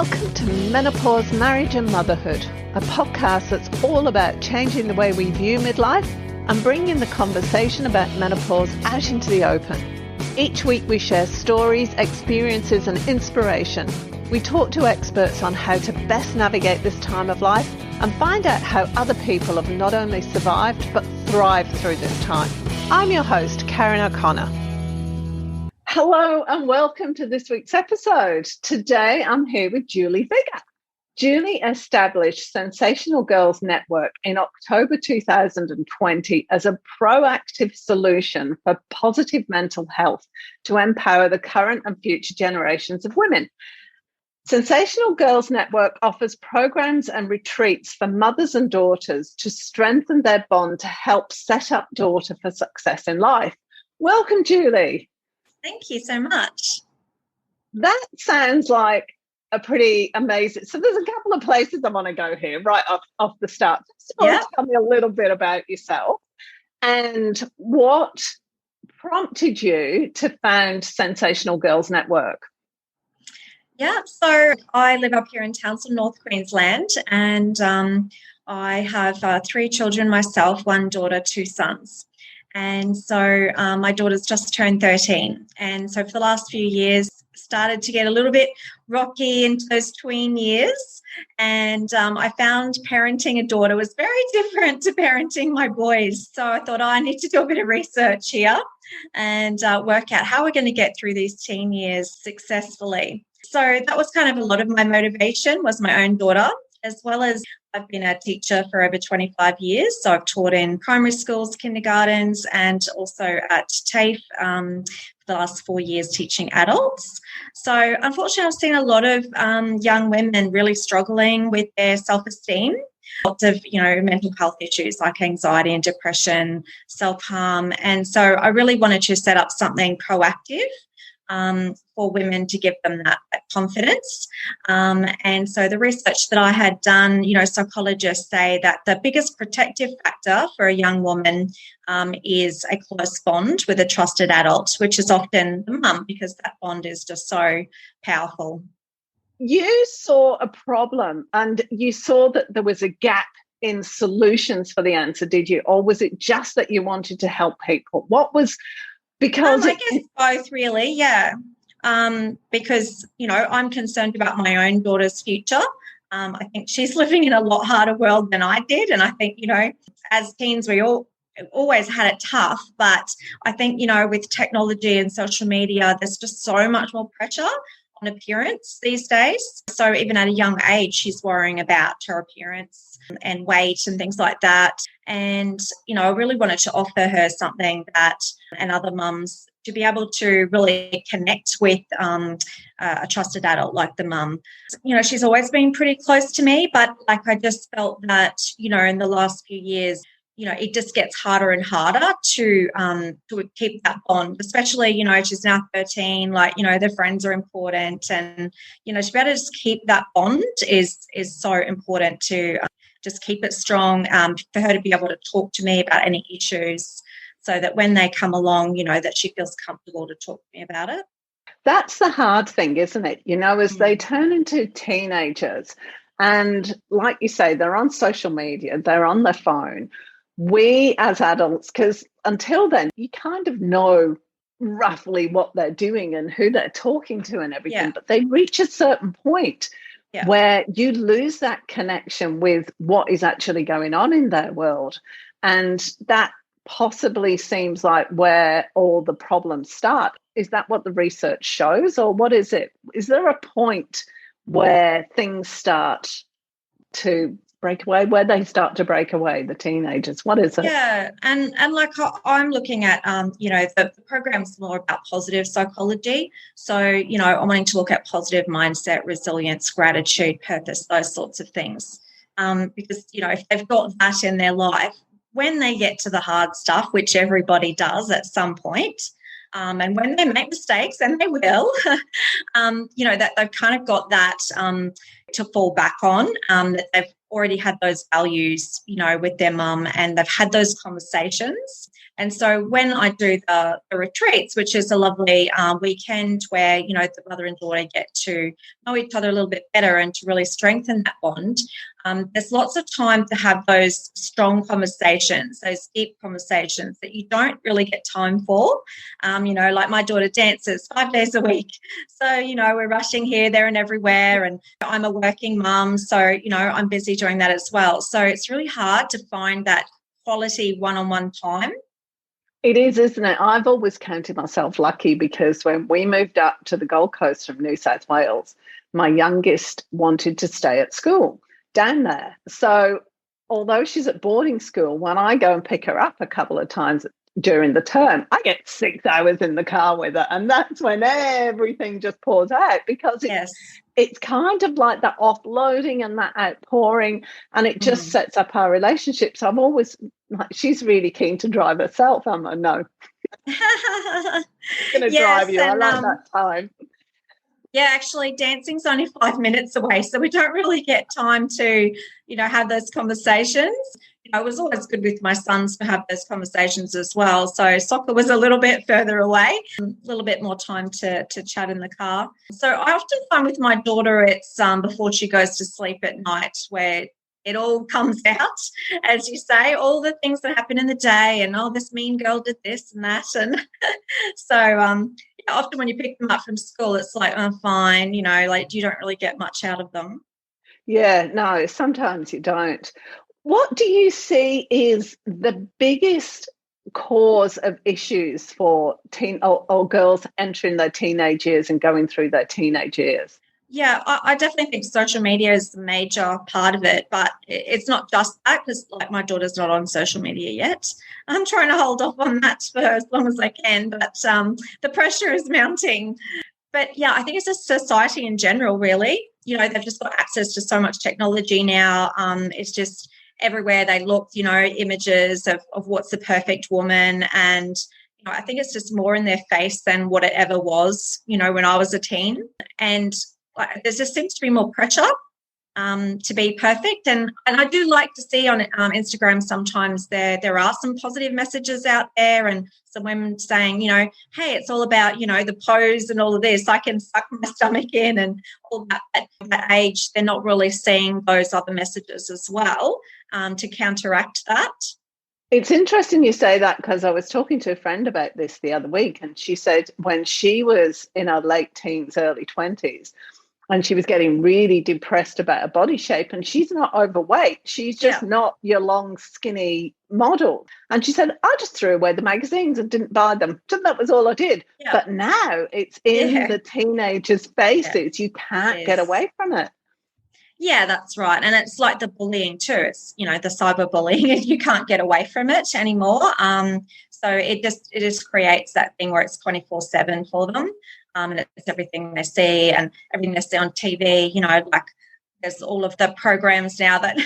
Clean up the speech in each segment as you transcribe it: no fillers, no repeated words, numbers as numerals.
Welcome to Menopause, Marriage and Motherhood, a podcast that's all about changing the way we view midlife and bringing the conversation about menopause out into the open. Each week we share stories, experiences and inspiration. We talk to experts on how to best navigate this time of life and find out how other people have not only survived but thrived through this time. I'm your host, Karen O'Connor. Hello and welcome to this week's episode. Today I'm here with Julie Vigor. Julie established Sensational Girls Network in October 2020 as a proactive solution for positive mental health to empower the current and future generations of women. Sensational Girls Network offers programs and retreats for mothers and daughters to strengthen their bond to help set up daughter for success in life. Welcome, Julie. Thank you so much. That sounds like a pretty amazing. So there's a couple of places I want to go here right off the start. First of all, tell me a little bit about yourself and what prompted you to found Sensational Girls Network. Yeah, so I live up here in Townsville, North Queensland, and I have 3 children myself, 1 daughter, 2 sons. And so my daughter's just turned 13. And so for the last few years, started to get a little bit rocky into those tween years. And I found parenting a daughter was very different to parenting my boys. So I thought, I need to do a bit of research here and work out how we're going to get through these teen years successfully. So that was kind of a lot of my motivation was my own daughter, as well as I've been a teacher for over 25 years. So I've taught in primary schools, kindergartens, and also at TAFE for the last 4 years teaching adults. So unfortunately, I've seen a lot of young women really struggling with their self-esteem. Lots of, mental health issues like anxiety and depression, self-harm. And so I really wanted to set up something proactive for women to give them that confidence. And so the research that I had done, psychologists say that the biggest protective factor for a young woman is a close bond with a trusted adult, which is often the mum, because that bond is just so powerful. You saw a problem and you saw that there was a gap in solutions for the answer, did you? Or was it just that you wanted to help people? What was... Because I guess both really, yeah. Because, I'm concerned about my own daughter's future. I think she's living in a lot harder world than I did. And I think, as teens, we always had it tough. But I think, with technology and social media, there's just so much more pressure on appearance these days. So even at a young age, she's worrying about her appearance and weight and things like that. And, I really wanted to offer her something that, and other mums, to be able to really connect with a trusted adult like the mum. She's always been pretty close to me, but I just felt that, in the last few years, it just gets harder and harder to keep that bond, especially, she's now 13, their friends are important, and, to be able to just keep that bond is so important to just keep it strong, for her to be able to talk to me about any issues so that when they come along, that she feels comfortable to talk to me about it. That's the hard thing, isn't it? As they turn into teenagers and like you say, they're on social media, they're on their phone. We as adults, because until then, you kind of know roughly what they're doing and who they're talking to and everything, but they reach a certain point where you lose that connection with what is actually going on in their world. And that possibly seems like where all the problems start. Is that what the research shows, or what is it? Is there a point where things start to break away, where they start to break away, the teenagers? What is it? Yeah, and I'm looking at, the program's more about positive psychology. So, I'm wanting to look at positive mindset, resilience, gratitude, purpose, those sorts of things. Because, if they've got that in their life, when they get to the hard stuff, which everybody does at some point, and when they make mistakes, and they will, that they've kind of got that to fall back on, that they've already had those values, with their mum, and they've had those conversations, And so when I do the retreats, which is a lovely weekend where, you know, the mother and daughter get to know each other a little bit better and to really strengthen that bond, there's lots of time to have those strong conversations, those deep conversations that you don't really get time for. You know, like my daughter dances 5 days a week. So, you know, we're rushing here, there and everywhere. And I'm a working mum. So, you know, I'm busy doing that as well. So it's really hard to find that quality one-on-one time. It is, isn't it? I've always counted myself lucky because when we moved up to the Gold Coast from New South Wales, my youngest wanted to stay at school down there. So although she's at boarding school, when I go and pick her up a couple of times during the term, I get 6 hours in the car with her. And that's when everything just pours out because it's kind of like that offloading and that outpouring, and it just sets up our relationships. I'm always like, she's really keen to drive herself. I'm like, no, I'm going to drive you. I like that time. Yeah, actually, dancing's only 5 minutes away, so we don't really get time to, you know, have those conversations. You know, it was always good with my sons to have those conversations as well. So soccer was a little bit further away, a little bit more time to chat in the car. So I often find with my daughter, it's before she goes to sleep at night where it all comes out, as you say, all the things that happen in the day and, oh, this mean girl did this and that. And so often when you pick them up from school, it's like, oh, fine, you know, like you don't really get much out of them. Yeah, no, sometimes you don't. What do you see is the biggest cause of issues for teen or girls entering their teenage years and going through their teenage years? Yeah, I definitely think social media is the major part of it, but it's not just that because, like, my daughter's not on social media yet. I'm trying to hold off on that for as long as I can, but the pressure is mounting. But, yeah, I think it's just society in general, really. You know, they've just got access to so much technology now. It's just everywhere they look, you know, images of what's the perfect woman, and you know, I think it's just more in their face than what it ever was, you know, when I was a teen. And there just seems to be more pressure to be perfect. And I do like to see on Instagram sometimes there are some positive messages out there and some women saying, you know, hey, it's all about, you know, the pose and all of this. I can suck my stomach in and all that. At that age, they're not really seeing those other messages as well to counteract that. It's interesting you say that because I was talking to a friend about this the other week, and she said when she was in her late teens, early 20s, and she was getting really depressed about her body shape, and she's not overweight. She's just not your long, skinny model. And she said, I just threw away the magazines and didn't buy them. So that was all I did. Yeah. But now it's in the teenagers' faces. You can't get away from it. Yeah, that's right. And it's like the bullying too. It's, you know, the cyberbullying. You can't get away from it anymore. So it just creates that thing where it's 24/7 for them. And it's everything they see and everything they see on TV. You know, like there's all of the programs now that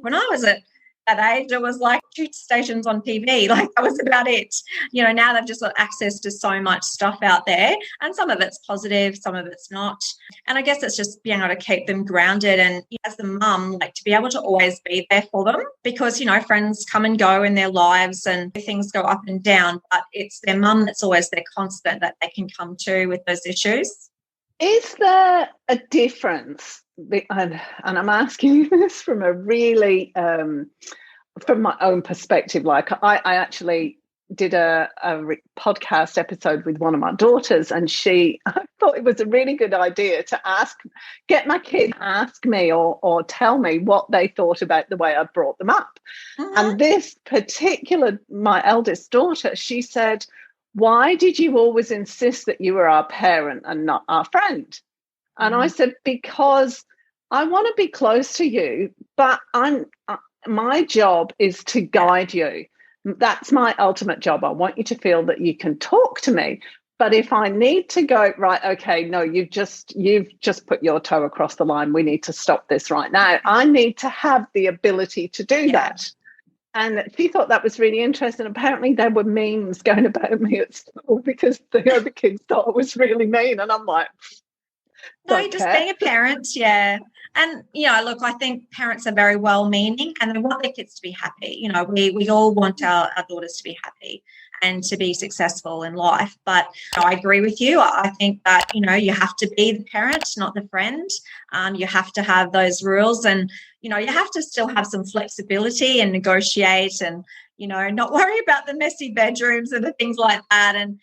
when I was at that age, it was like 2 stations on TV. Like that was about it. You know, now they've just got access to so much stuff out there, and some of it's positive, some of it's not. And I guess it's just being able to keep them grounded, and as the mum, like to be able to always be there for them, because, you know, friends come and go in their lives and things go up and down, but it's their mum that's always their constant that they can come to with those issues. Is there a difference? And I'm asking you this from a really, from my own perspective. Like I actually did a podcast episode with one of my daughters, and I thought it was a really good idea to get my kid to ask me or tell me what they thought about the way I brought them up. Mm-hmm. And this particular, my eldest daughter, she said, why did you always insist that you were our parent and not our friend? And I said, because I want to be close to you, but my job is to guide you. That's my ultimate job. I want you to feel that you can talk to me. But if I need to go, right, okay, no, you've just put your toe across the line. We need to stop this right now. I need to have the ability to do that. And she thought that was really interesting. Apparently there were memes going about me at school because the other kids thought I was really mean. And I'm like, no, you're just being a parent, yeah. And, you know, look, I think parents are very well-meaning and they want their kids to be happy. You know, we all want our daughters to be happy. and to be successful in life. But I agree with you. I think that, you have to be the parent, not the friend. You have to have those rules, and, you have to still have some flexibility and negotiate, and, not worry about the messy bedrooms and the things like that, and,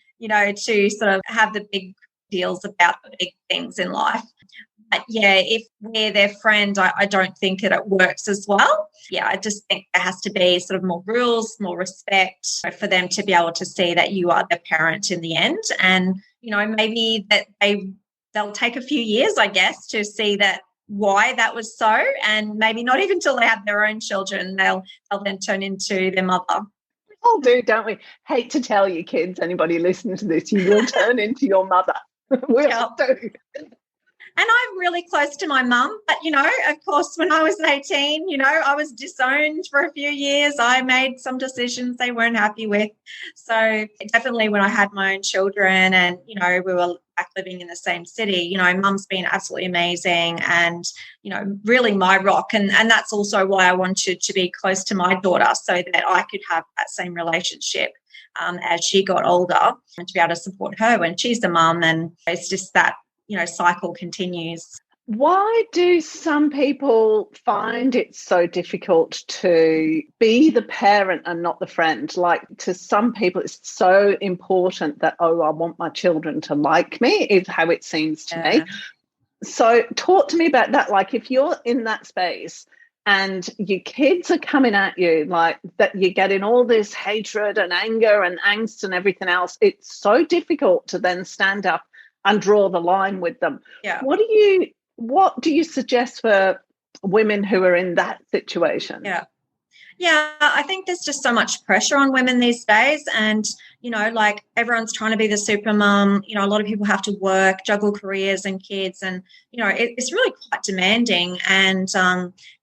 to sort of have the big deals about the big things in life. But yeah, if we're their friend, I don't think that it works as well. Yeah, I just think there has to be sort of more rules, more respect for them to be able to see that you are the parent in the end. And, maybe that they'll take a few years, I guess, to see that why that was so, and maybe not even till they have their own children, they'll then turn into their mother. We all do, don't we? Hate to tell you, kids, anybody listening to this, you will turn into your mother. We all do. And I'm really close to my mum. But, of course, when I was 18, I was disowned for a few years. I made some decisions they weren't happy with. So definitely when I had my own children and, we were back living in the same city, mum's been absolutely amazing and, really my rock. And that's also why I wanted to be close to my daughter so that I could have that same relationship as she got older, and to be able to support her when she's a mum. And it's just that, cycle continues. Why do some people find it so difficult to be the parent and not the friend? Like, to some people, it's so important that, I want my children to like me, is how it seems to me. So talk to me about that. Like, if you're in that space and your kids are coming at you, like that, you're getting all this hatred and anger and angst and everything else, it's so difficult to then stand up and draw the line with them. Yeah. What do you suggest for women who are in that situation? Yeah, I think there's just so much pressure on women these days, and like everyone's trying to be the super mum. A lot of people have to work, juggle careers and kids, and it's really quite demanding, and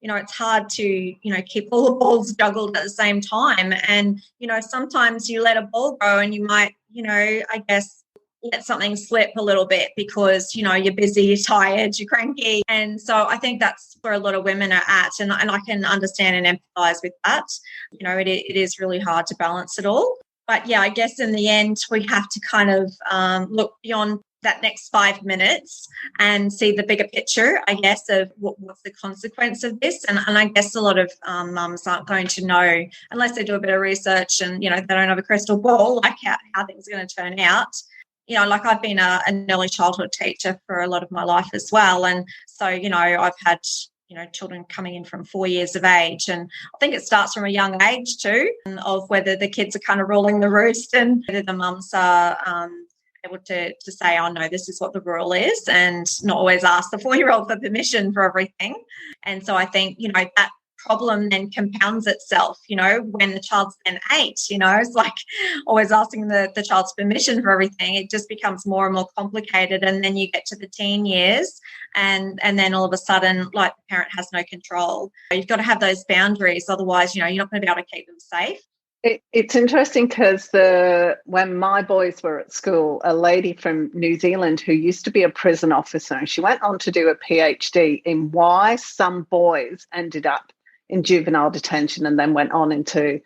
it's hard to keep all the balls juggled at the same time. And sometimes you let a ball go and you might I guess let something slip a little bit because, you're busy, you're tired, you're cranky. And so I think that's where a lot of women are at. And I can understand and empathise with that. It is really hard to balance it all. But yeah, I guess in the end, we have to kind of look beyond that next 5 minutes and see the bigger picture, I guess, of what's the consequence of this. And I guess a lot of mums aren't going to know unless they do a bit of research and, they don't have a crystal ball, like how things are going to turn out. Like I've been an early childhood teacher for a lot of my life as well. And so, I've had, children coming in from 4 years of age. And I think it starts from a young age too, of whether the kids are kind of ruling the roost and whether the mums are able to say, oh, no, this is what the rule is, and not always ask the 4-year-old for permission for everything. And so I think, that problem then compounds itself, when the child's then 8, it's like always asking the child's permission for everything. It just becomes more and more complicated. And then you get to the teen years and then all of a sudden, like, the parent has no control. You've got to have those boundaries. Otherwise, you're not going to be able to keep them safe. It's interesting because when my boys were at school, a lady from New Zealand who used to be a prison officer, and she went on to do a PhD in why some boys ended up in juvenile detention and then went on into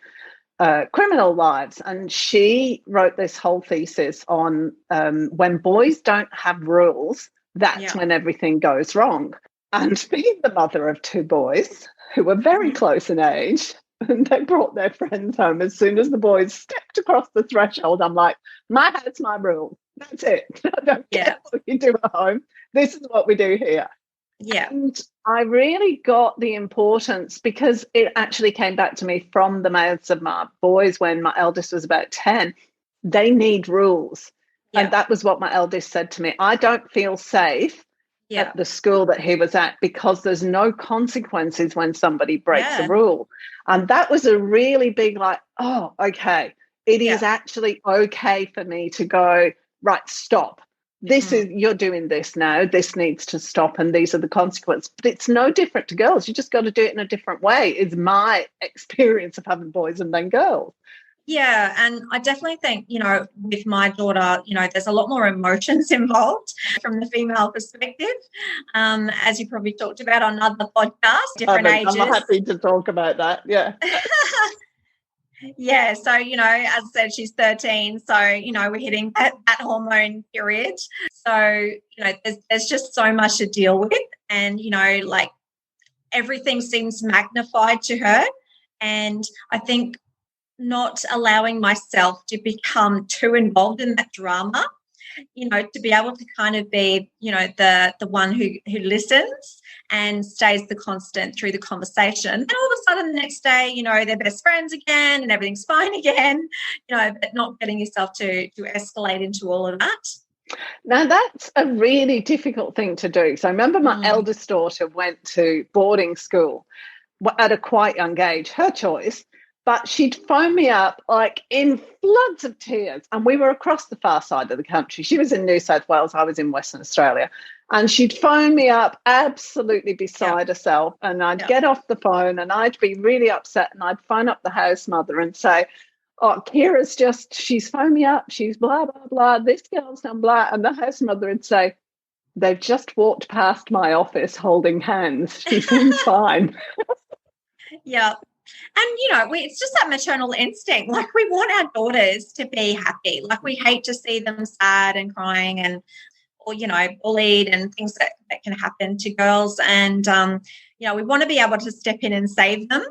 criminal lives. And she wrote this whole thesis on when boys don't have rules, that's when everything goes wrong. And being the mother of 2 boys who were very close in age, and they brought their friends home, as soon as the boys stepped across the threshold, I'm like, my house, my rules. That's it. I don't care what you do at home. This is what we do here. Yeah. And I really got the importance, because it actually came back to me from the mouths of my boys when my eldest was about 10. They need rules. Yeah. And that was what my eldest said to me. I don't feel safe at the school that he was at because there's no consequences when somebody breaks a rule. And that was a really big, like, oh, okay. It is actually okay for me to go, right, stop. This is, you're doing this now, this needs to stop, and these are the consequences. But it's no different to girls. You just got to do it in a different way, is my experience of having boys and then girls. Yeah, and I definitely think, with my daughter, there's a lot more emotions involved from the female perspective, as you probably talked about on other podcasts, different ages. I'm happy to talk about that, yeah. Yeah, so as I said, she's 13, so we're hitting that hormone period. So there's just so much to deal with, and like everything seems magnified to her, and I think not allowing myself to become too involved in that drama, to be able to kind of be, the one who listens and stays the constant through the conversation. And all of a sudden the next day, they're best friends again and everything's fine again, but not getting yourself to escalate into all of that. Now, that's a really difficult thing to do. So I remember my eldest daughter went to boarding school at a quite young age, her choice, but she'd phone me up like in floods of tears. And we were across the far side of the country. She was in New South Wales. I was in Western Australia. And she'd phone me up absolutely beside herself. And I'd get off the phone and I'd be really upset. And I'd phone up the house mother and say, oh, she's phoned me up. She's blah, blah, blah. This girl's done blah. And the house mother would say, they've just walked past my office holding hands. She seems fine. Yeah. And, it's just that maternal instinct. Like, we want our daughters to be happy. Like, we hate to see them sad and crying or bullied and things that can happen to girls. And, we want to be able to step in and save them.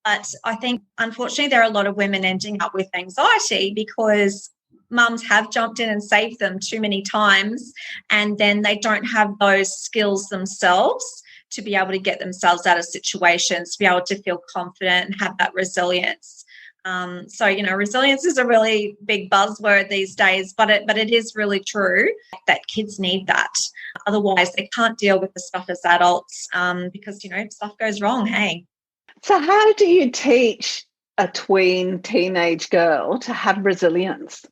But I think, unfortunately, there are a lot of women ending up with anxiety because mums have jumped in and saved them too many times, and then they don't have those skills themselves to be able to get themselves out of situations, to be able to feel confident and have that resilience. So resilience is a really big buzzword these days, but it is really true that kids need that. Otherwise, they can't deal with the stuff as adults because, stuff goes wrong, hey. So how do you teach a teenage girl to have resilience?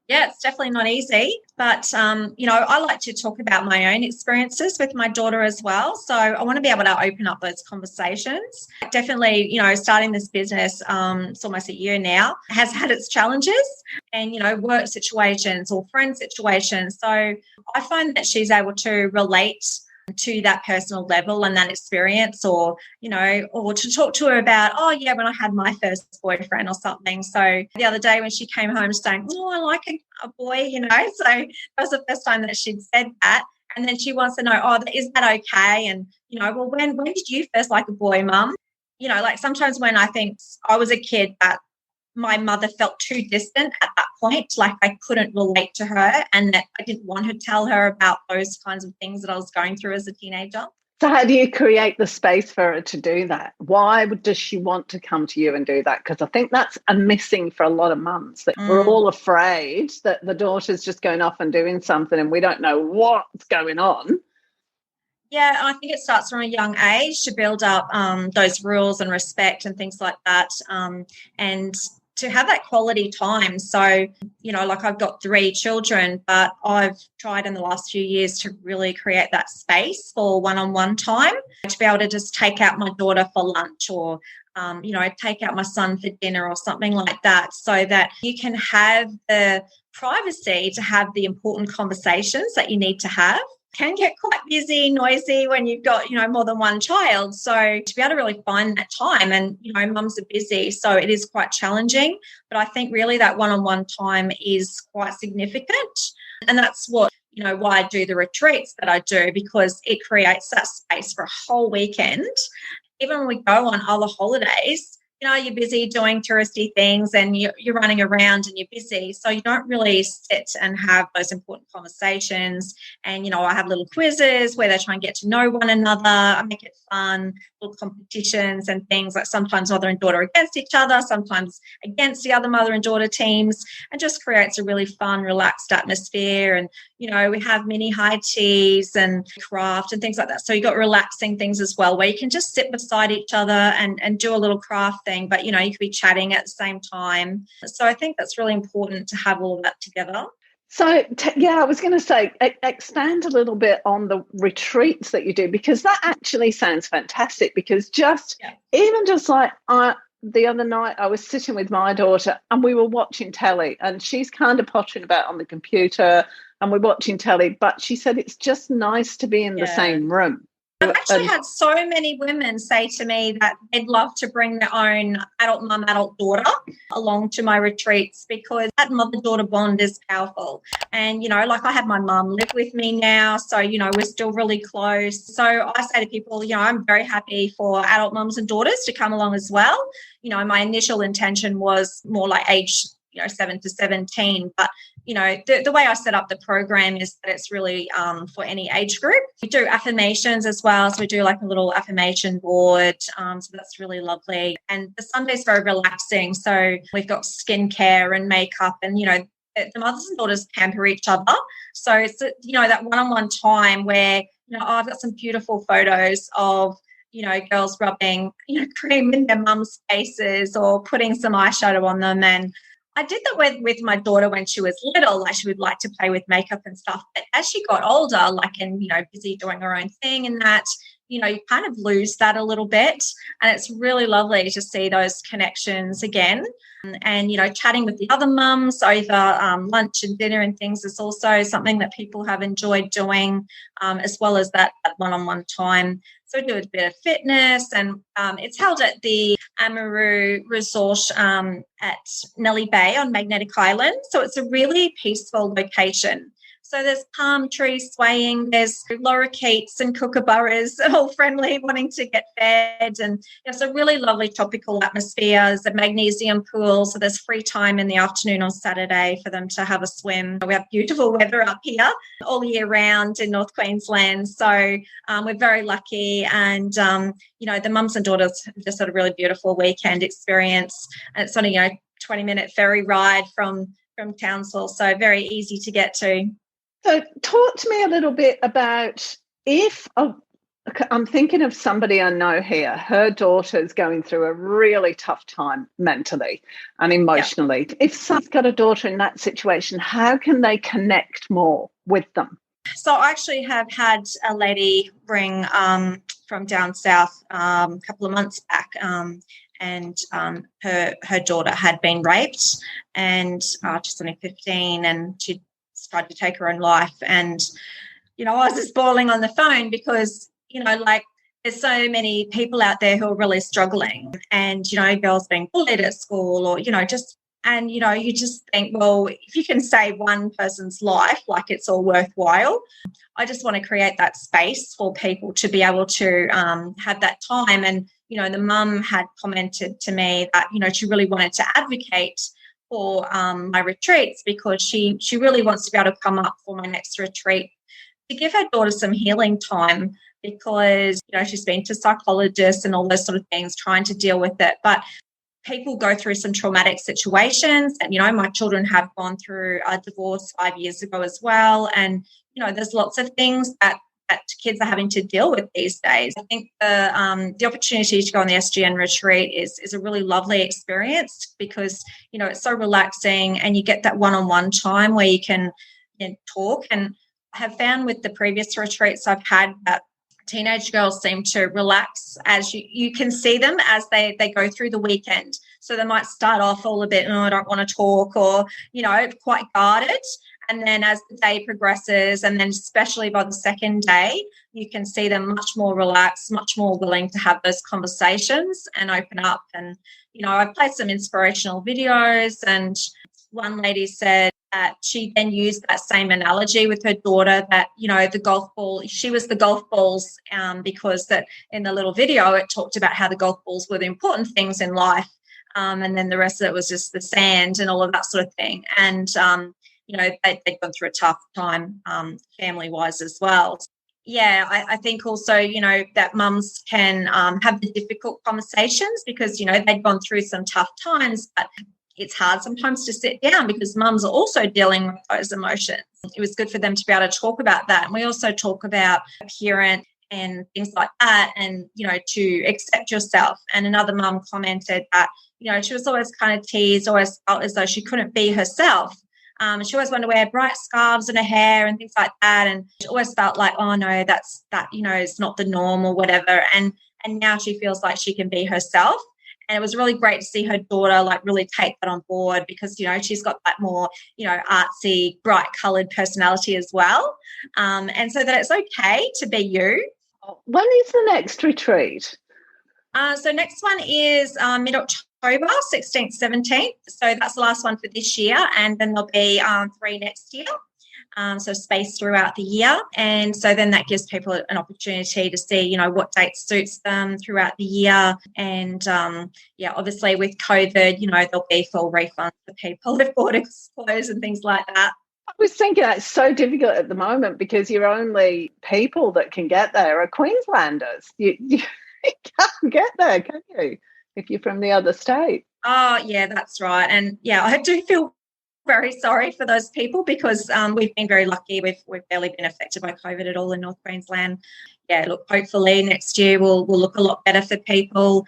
Yeah, it's definitely not easy, but, I like to talk about my own experiences with my daughter as well. So I want to be able to open up those conversations. Definitely, starting this business, it's almost a year now, has had its challenges and, work situations or friend situations. So I find that she's able to relate to that personal level and that experience, or to talk to her about, oh yeah, when I had my first boyfriend or something. So the other day when she came home saying, oh, I like a boy, so that was the first time that she'd said that. And then she wants to know, oh, is that okay? And well, when did you first like a boy, mum? Like sometimes when I think I was a kid, that my mother felt too distant at that point, like I couldn't relate to her, and that I didn't want to tell her about those kinds of things that I was going through as a teenager. So how do you create the space for her to do that? Why does she want to come to you and do that? Because I think that's a missing for a lot of mums, that we're all afraid that the daughter's just going off and doing something and we don't know what's going on. Yeah, I think it starts from a young age to build up those rules and respect and things like that, and to have that quality time. So, like I've got 3 children, but I've tried in the last few years to really create that space for one-on-one time, to be able to just take out my daughter for lunch or, take out my son for dinner or something like that, so that you can have the privacy to have the important conversations that you need to have. Can get quite busy, noisy when you've got, more than one child. So to be able to really find that time, and, mums are busy, so it is quite challenging. But I think really that one-on-one time is quite significant. And that's what, why I do the retreats that I do, because it creates that space for a whole weekend. Even when we go on other holidays, you're busy doing touristy things and you're running around and you're busy. So you don't really sit and have those important conversations. And, I have little quizzes where they try and get to know one another. I make it fun, little competitions and things, like sometimes mother and daughter against each other, sometimes against the other mother and daughter teams, and just creates a really fun, relaxed atmosphere. And, we have mini high teas and craft and things like that. So you've got relaxing things as well, where you can just sit beside each other and do a little craft thing, but, you could be chatting at the same time. So I think that's really important to have all of that together. So, I was going to say, expand a little bit on the retreats that you do, because that actually sounds fantastic. Because even just like the other night, I was sitting with my daughter and we were watching telly, and she's kind of pottering about on the computer and we're watching telly, but she said it's just nice to be in the same room. I've actually had so many women say to me that they'd love to bring their own adult mum, adult daughter along to my retreats because that mother-daughter bond is powerful. And, like I have my mum live with me now, so, we're still really close. So I say to people, I'm very happy for adult mums and daughters to come along as well. My initial intention was more like age 7 to 17. But, the way I set up the program is that it's really for any age group. We do affirmations as well. So we do like a little affirmation board. So that's really lovely. And the Sunday's very relaxing. So we've got skincare and makeup and, the mothers and daughters pamper each other. So it's, that one-on-one time where, I've got some beautiful photos of, girls rubbing, cream in their mum's faces or putting some eyeshadow on them. And I did that with my daughter when she was little, like she would like to play with makeup and stuff. But as she got older, busy doing her own thing and that, you kind of lose that a little bit. And it's really lovely to see those connections again. And, chatting with the other mums over lunch and dinner and things is also something that people have enjoyed doing, as well as that one-on-one time. So we do a bit of fitness and it's held at the Amaroo Resort at Nellie Bay on Magnetic Island. So it's a really peaceful location. So there's palm trees swaying, there's lorikeets and kookaburras all friendly, wanting to get fed. And it's a really lovely tropical atmosphere. There's a magnesium pool, so there's free time in the afternoon on Saturday for them to have a swim. We have beautiful weather up here all year round in North Queensland. So we're very lucky. And, the mums and daughters have just had a really beautiful weekend experience. And it's only, 20-minute ferry ride from Townsville, so very easy to get to. So talk to me a little bit about I'm thinking of somebody I know here, her daughter's going through a really tough time mentally and emotionally. Yeah. If someone's got a daughter in that situation, how can they connect more with them? So I actually have had a lady ring from down south a couple of months back, and her daughter had been raped and she's only 15 and she tried to take her own life. And, I was just bawling on the phone because, there's so many people out there who are really struggling and, girls being bullied at school or, you just think, well, if you can save one person's life, like it's all worthwhile. I just want to create that space for people to be able to have that time. And, the mum had commented to me that, she really wanted to advocate for my retreats because she really wants to be able to come up for my next retreat to give her daughter some healing time because, she's been to psychologists and all those sort of things trying to deal with it. But people go through some traumatic situations and, my children have gone through a divorce 5 years ago as well. And, there's lots of things that kids are having to deal with these days. I think the opportunity to go on the SGN retreat is a really lovely experience because, it's so relaxing and you get that one-on-one time where you can talk. And I have found with the previous retreats I've had that teenage girls seem to relax as you can see them as they go through the weekend. So they might start off all a bit, I don't want to talk or, quite guarded. And then as the day progresses, and then especially by the second day, you can see them much more relaxed, much more willing to have those conversations and open up. And, I've played some inspirational videos and one lady said that she then used that same analogy with her daughter that, the golf ball, she was the golf balls because that in the little video it talked about how the golf balls were the important things in life. And then the rest of it was just the sand and all of that sort of thing. And, they've gone through a tough time family-wise as well. Yeah, I think also, that mums can have the difficult conversations because, they've gone through some tough times, but it's hard sometimes to sit down because mums are also dealing with those emotions. It was good for them to be able to talk about that. And we also talk about appearance and things like that and, to accept yourself. And another mum commented that, she was always kind of teased, always felt as though she couldn't be herself. She always wanted to wear bright scarves in her hair and things like that. And she always felt like, oh, no, that, it's not the norm or whatever. And now she feels like she can be herself. And it was really great to see her daughter, really take that on board because, she's got that more, artsy, bright coloured personality as well. And so that it's okay to be you. When is the next retreat? So next one is mid-October, 16th, 17th. So that's the last one for this year. And then there'll be 3 next year. So spaced throughout the year. And so then that gives people an opportunity to see, what date suits them throughout the year. And, obviously with COVID, there'll be full refunds for people if borders close and things like that. I was thinking it's so difficult at the moment because your only people that can get there are Queenslanders. You can't get there, can you, if you're from the other state? Oh, yeah, that's right. And, I do feel very sorry for those people because we've been very lucky. We've barely been affected by COVID at all in North Queensland. Yeah, look, hopefully next year will look a lot better for people.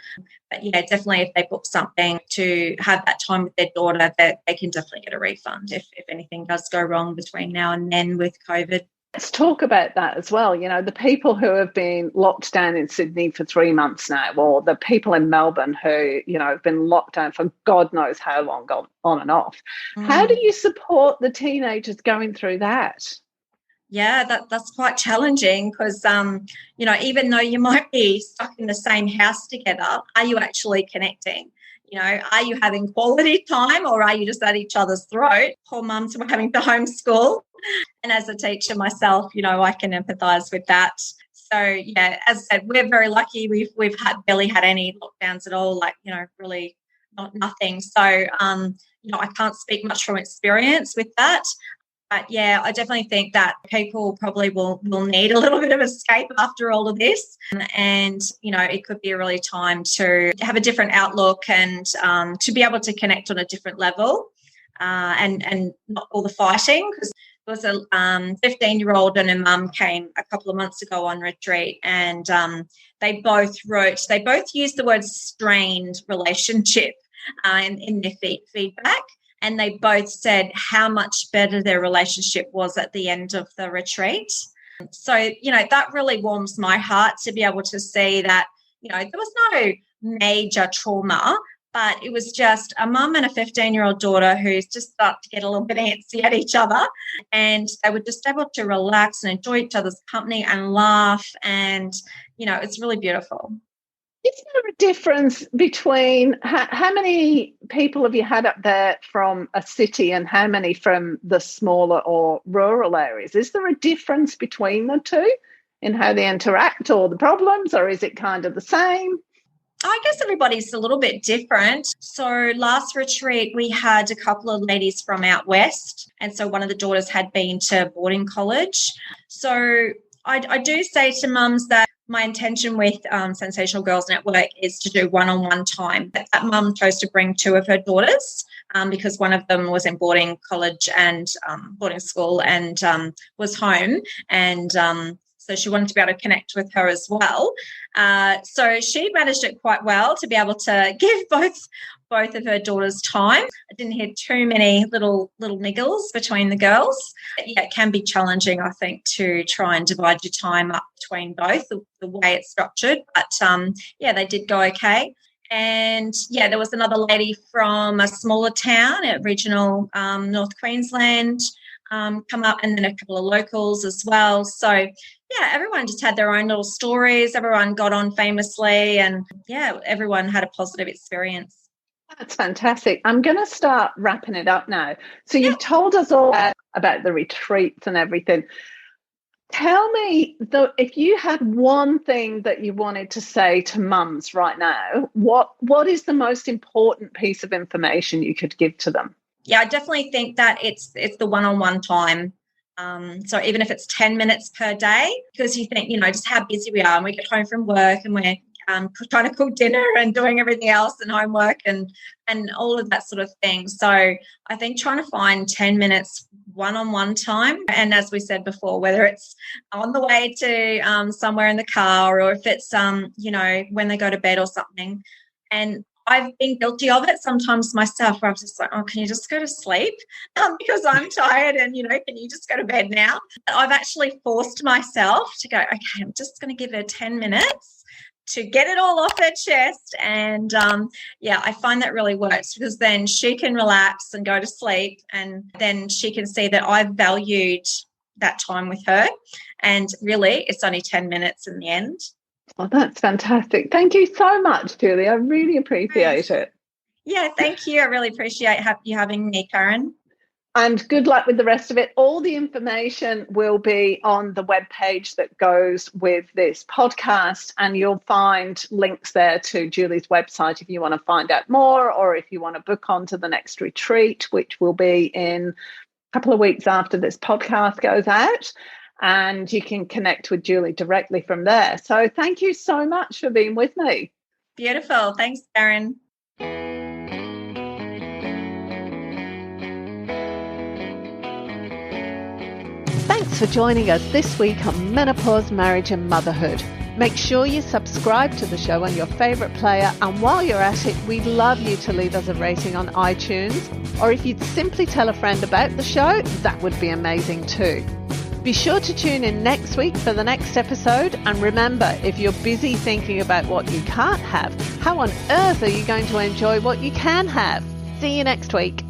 But, definitely if they book something to have that time with their daughter, that they can definitely get a refund if anything does go wrong between now and then with COVID. Let's talk about that as well. The people who have been locked down in Sydney for 3 months now, or the people in Melbourne who, have been locked down for God knows how long, gone on and off. How do you support the teenagers going through that? Yeah, that's quite challenging because, even though you might be stuck in the same house together, are you actually connecting? Are you having quality time or are you just at each other's throat? Poor mums were having to homeschool. And as a teacher myself, I can empathise with that. So, as I said, we're very lucky. We've barely had any lockdowns at all, really nothing. So, I can't speak much from experience with that. But, I definitely think that people probably will need a little bit of escape after all of this. And, it could be a really time to have a different outlook and to be able to connect on a different level and not all the fighting. Because there was a 15-year-old and a mum came a couple of months ago on retreat and they both used the word strained relationship in their feedback. And they both said how much better their relationship was at the end of the retreat. So, that really warms my heart to be able to see that, there was no major trauma, but it was just a mum and a 15-year-old daughter who's just started to get a little bit antsy at each other. And they were just able to relax and enjoy each other's company and laugh. And, it's really beautiful. Is there a difference between how many people have you had up there from a city and how many from the smaller or rural areas? Is there a difference between the two in how they interact or the problems, or is it kind of the same? I guess everybody's a little bit different. So last retreat, we had a couple of ladies from out west. And so one of the daughters had been to boarding college. So I do say to mums that my intention with Sensational Girls Network is to do one-on-one time. That mum chose to bring 2 of her daughters because one of them was in boarding college and boarding school and was home. And so she wanted to be able to connect with her as well. So she managed it quite well to be able to give both of her daughters time. I didn't hear too many little niggles between the girls. But it can be challenging, I think, to try and divide your time up between both, the way it's structured. But, they did go okay. And, there was another lady from a smaller town at regional North Queensland come up, and then a couple of locals as well. So, everyone just had their own little stories. Everyone got on famously and, everyone had a positive experience. That's fantastic. I'm going to start wrapping it up now. So you've told us all about the retreats and everything. Tell me, though, if you had one thing that you wanted to say to mums right now, what is the most important piece of information you could give to them? Yeah, I definitely think that it's the one-on-one time. So even if it's 10 minutes per day, because you think, just how busy we are and we get home from work and we're trying to cook dinner and doing everything else and homework and all of that sort of thing. So I think trying to find 10 minutes one-on-one time, and as we said before, whether it's on the way to somewhere in the car or if it's, when they go to bed or something. And I've been guilty of it sometimes myself where I'm just like, oh, can you just go to sleep? Because I'm tired and, can you just go to bed now? I've actually forced myself to go, okay, I'm just going to give her 10 minutes to get it all off her chest. And, I find that really works because then she can relax and go to sleep and then she can see that I've valued that time with her. And really, it's only 10 minutes in the end. Oh, that's fantastic. Thank you so much, Julie. I really appreciate it. Yeah, thank you. I really appreciate you having me, Karen. And good luck with the rest of it. All the information will be on the webpage that goes with this podcast, and you'll find links there to Julie's website if you want to find out more, or if you want to book on to the next retreat, which will be in a couple of weeks after this podcast goes out. And you can connect with Julie directly from there. So thank you so much for being with me. Beautiful. Thanks, Karen. Thanks for joining us this week on Menopause, Marriage and Motherhood. Make sure you subscribe to the show on your favourite player, and while you're at it, we'd love you to leave us a rating on iTunes, or if you'd simply tell a friend about the show, that would be amazing too. Be sure to tune in next week for the next episode, and remember, if you're busy thinking about what you can't have, how on earth are you going to enjoy what you can have? See you next week.